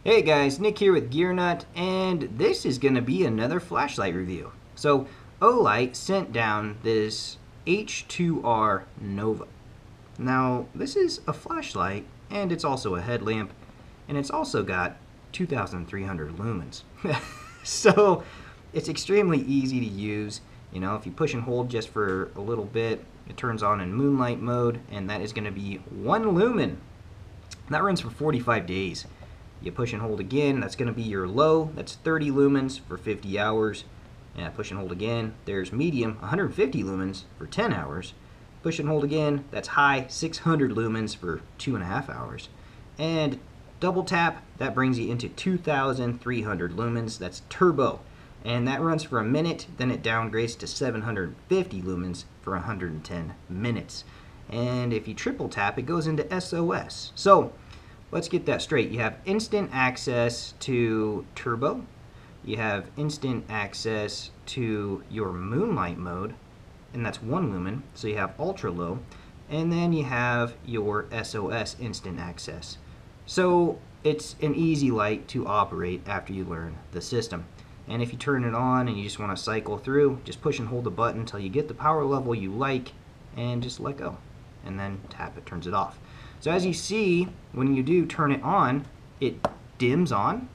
Hey guys, Nick here with GearNut, and this is going to be another flashlight review. So, Olight sent down this H2R Nova. Now, this is a flashlight, and it's also a headlamp, and it's also got 2,300 lumens. So, it's extremely easy to use. You know, if you push and hold just for a little bit, it turns on in moonlight mode, and that is going to be 1 lumen. That runs for 45 days. You push and hold again, that's going to be your low, that's 30 lumens for 50 hours. And push and hold again, there's medium, 150 lumens for 10 hours. Push and hold again, that's high, 600 lumens for 2.5 hours. And double tap, that brings you into 2,300 lumens, that's turbo. And that runs for a minute, then it downgrades to 750 lumens for 110 minutes. And if you triple tap, it goes into SOS. So, let's get that straight. You have instant access to turbo. You have instant access to your moonlight mode, and that's 1 lumen. So you have ultra low. And then you have your SOS instant access. So it's an easy light to operate after you learn the system. And if you turn it on and you just want to cycle through, just push and hold the button until you get the power level you like and just let go. And then tap it, turns it off. So as you see, when you do turn it on, it dims on,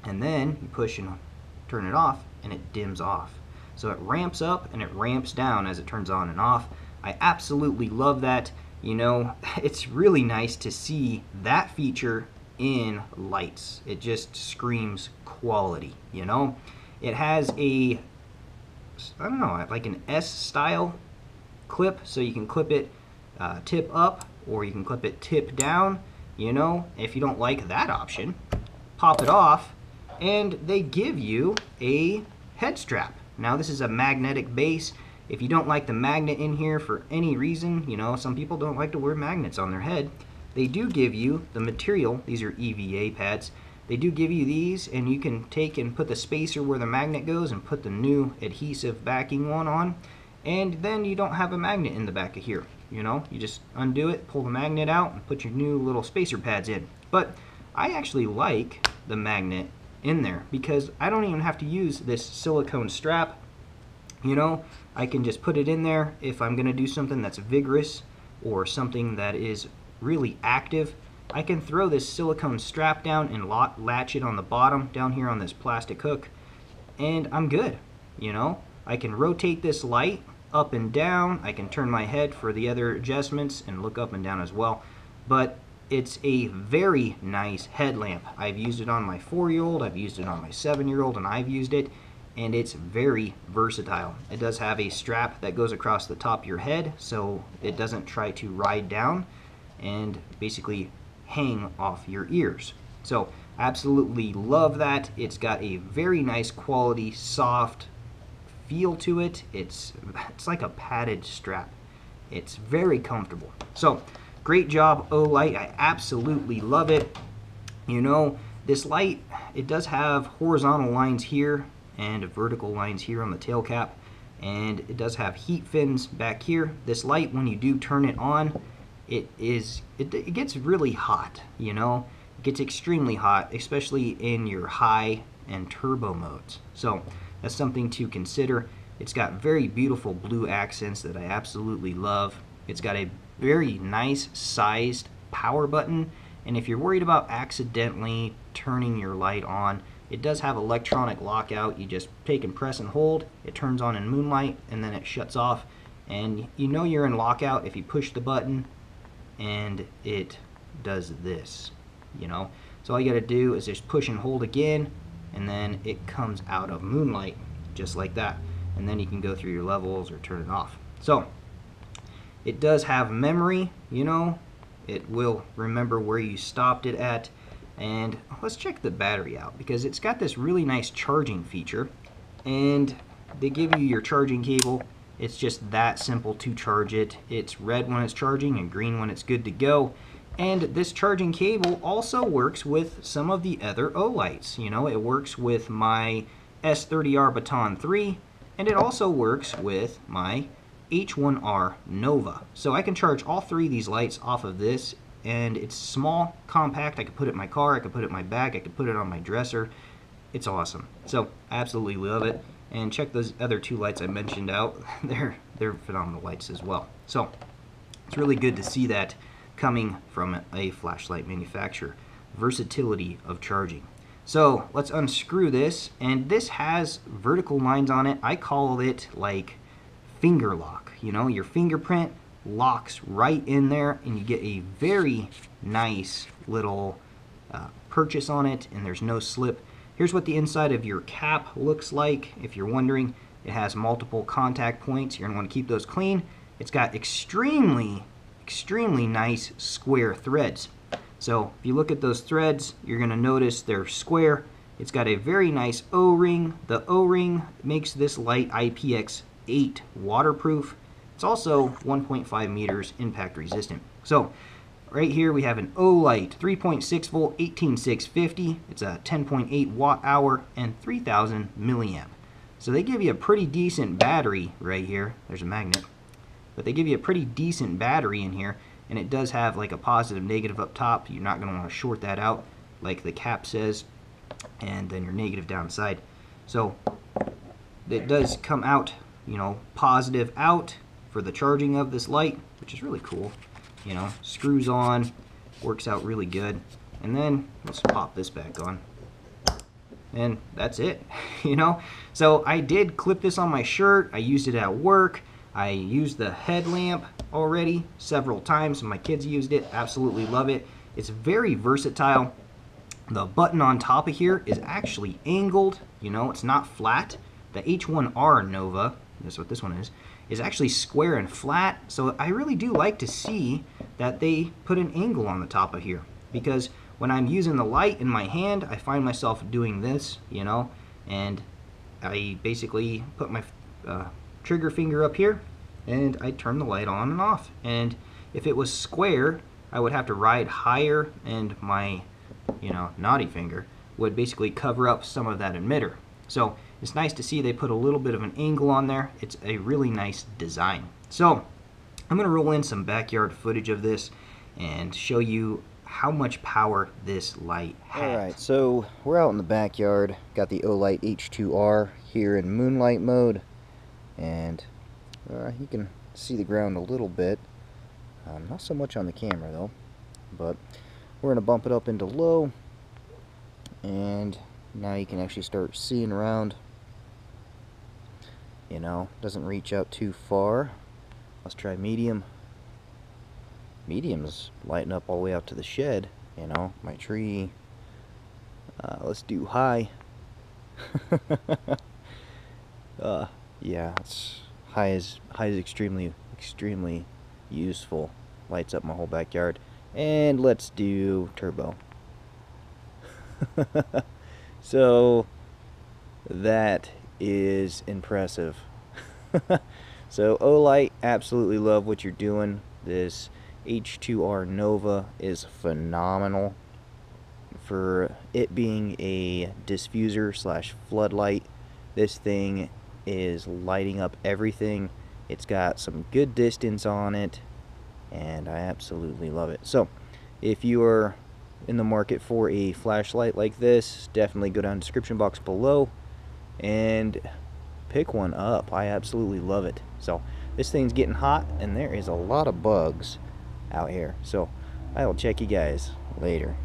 and then you push and turn it off, and it dims off. So it ramps up and it ramps down as it turns on and off. I absolutely love that. You know, it's really nice to see that feature in lights. It just screams quality, you know? It has a, I don't know, like an S-style clip, so you can clip it tip up, or you can clip it tip down. You know, if you don't like that option, pop it off, and they give you a head strap. Now this is a magnetic base. If you don't like the magnet in here for any reason, you know, some people don't like to wear magnets on their head, they do give you the material. These are EVA pads. They do give you these, and you can take and put the spacer where the magnet goes and put the new adhesive backing one on, and then you don't have a magnet in the back of here. You know, you just undo it, pull the magnet out, and put your new little spacer pads in. But I actually like the magnet in there because I don't even have to use this silicone strap. You know, I can just put it in there if I'm going to do something that's vigorous or something that is really active. I can throw this silicone strap down and latch it on the bottom down here on this plastic hook, and I'm good. You know, I can rotate this light up and down. I can turn my head for the other adjustments and look up and down as well. But it's a very nice headlamp. I've used it on my 4-year-old, I've used it on my 7-year-old, and I've used it, and it's very versatile. It does have a strap that goes across the top of your head, so it doesn't try to ride down and basically hang off your ears. So absolutely love that. It's got a very nice quality, soft feel to it. It's like a padded strap. It's very comfortable. So great job, Olight. I absolutely love it. You know, this light, it does have horizontal lines here and vertical lines here on the tail cap, and it does have heat fins back here. This light, when you do turn it on, it gets really hot. You know, it gets extremely hot, especially in your high and turbo modes. So that's something to consider. It's got very beautiful blue accents that I absolutely love. It's got a very nice sized power button, and if you're worried about accidentally turning your light on, it does have electronic lockout. You just take and press and hold, it turns on in moonlight, and then it shuts off, and you know you're in lockout if you push the button and it does this, you know. So all you gotta do is just push and hold again, and then it comes out of moonlight just like that, and then you can go through your levels or turn it off. So it does have memory, you know, it will remember where you stopped it at. And let's check the battery out, because it's got this really nice charging feature, and they give you your charging cable. It's just that simple to charge it. It's red when it's charging and green when it's good to go. And this charging cable also works with some of the other Olights. You know, it works with my S30R Baton 3, and it also works with my H2R Nova. So I can charge all 3 of these lights off of this and it's small, compact. I could put it in my car, I could put it in my bag, I could put it on my dresser. It's awesome. So absolutely love it. And check those other 2 lights I mentioned out. They're phenomenal lights as well. So it's really good to see that coming from a flashlight manufacturer. Versatility of charging. So let's unscrew this, and this has vertical lines on it. I call it like finger lock. You know, your fingerprint locks right in there, and you get a very nice little purchase on it, and there's no slip. Here's what the inside of your cap looks like. If you're wondering, it has multiple contact points. You're going to want to keep those clean. It's got extremely nice square threads. So if you look at those threads, you're going to notice they're square. It's got a very nice O-ring. The O-ring makes this light IPX8 waterproof. It's also 1.5 meters impact resistant. So right here we have an Olight 3.6 volt 18650. It's a 10.8 watt hour and 3000 milliamp. So they give you a pretty decent battery right here. There's a magnet. But they give you a pretty decent battery in here, and it does have like a positive negative up top. You're not going to want to short that out like the cap says, and then your negative downside. So it does come out, you know, positive out for the charging of this light, which is really cool. You know, screws on, works out really good. And then let's pop this back on, and that's it. You know, so I did clip this on my shirt. I used it at work. I used the headlamp already several times. My kids used it. Absolutely love it. It's very versatile. The button on top of here is actually angled. You know, it's not flat. The H2R Nova, that's what this one is actually square and flat. So I really do like to see that they put an angle on the top of here, because when I'm using the light in my hand, I find myself doing this, you know, and I basically put my trigger finger up here and I turn the light on and off. And if it was square, I would have to ride higher, and my, you know, naughty finger would basically cover up some of that emitter. So it's nice to see they put a little bit of an angle on there. It's a really nice design. So I'm going to roll in some backyard footage of this and show you how much power this light has. Alright, so we're out in the backyard. Got the Olight H2R here in moonlight mode, and you can see the ground a little bit. Not so much on the camera though, but we're going to bump it up into low, and now you can actually start seeing around. You know, doesn't reach out too far. Let's try medium. Medium's lighting up all the way out to the shed, you know, my tree. Let's do high. Yeah, it's high is extremely useful. Lights up my whole backyard. And let's do turbo. So that is impressive. So Olight, absolutely love what you're doing. This H2R Nova is phenomenal for it being a diffuser slash floodlight. This thing is lighting up everything. It's got some good distance on it, and I absolutely love it. So if you are in the market for a flashlight like this, definitely go down to the description box below and pick one up. I absolutely love it. So this thing's getting hot, and there is a lot of bugs out here. So I will check you guys later.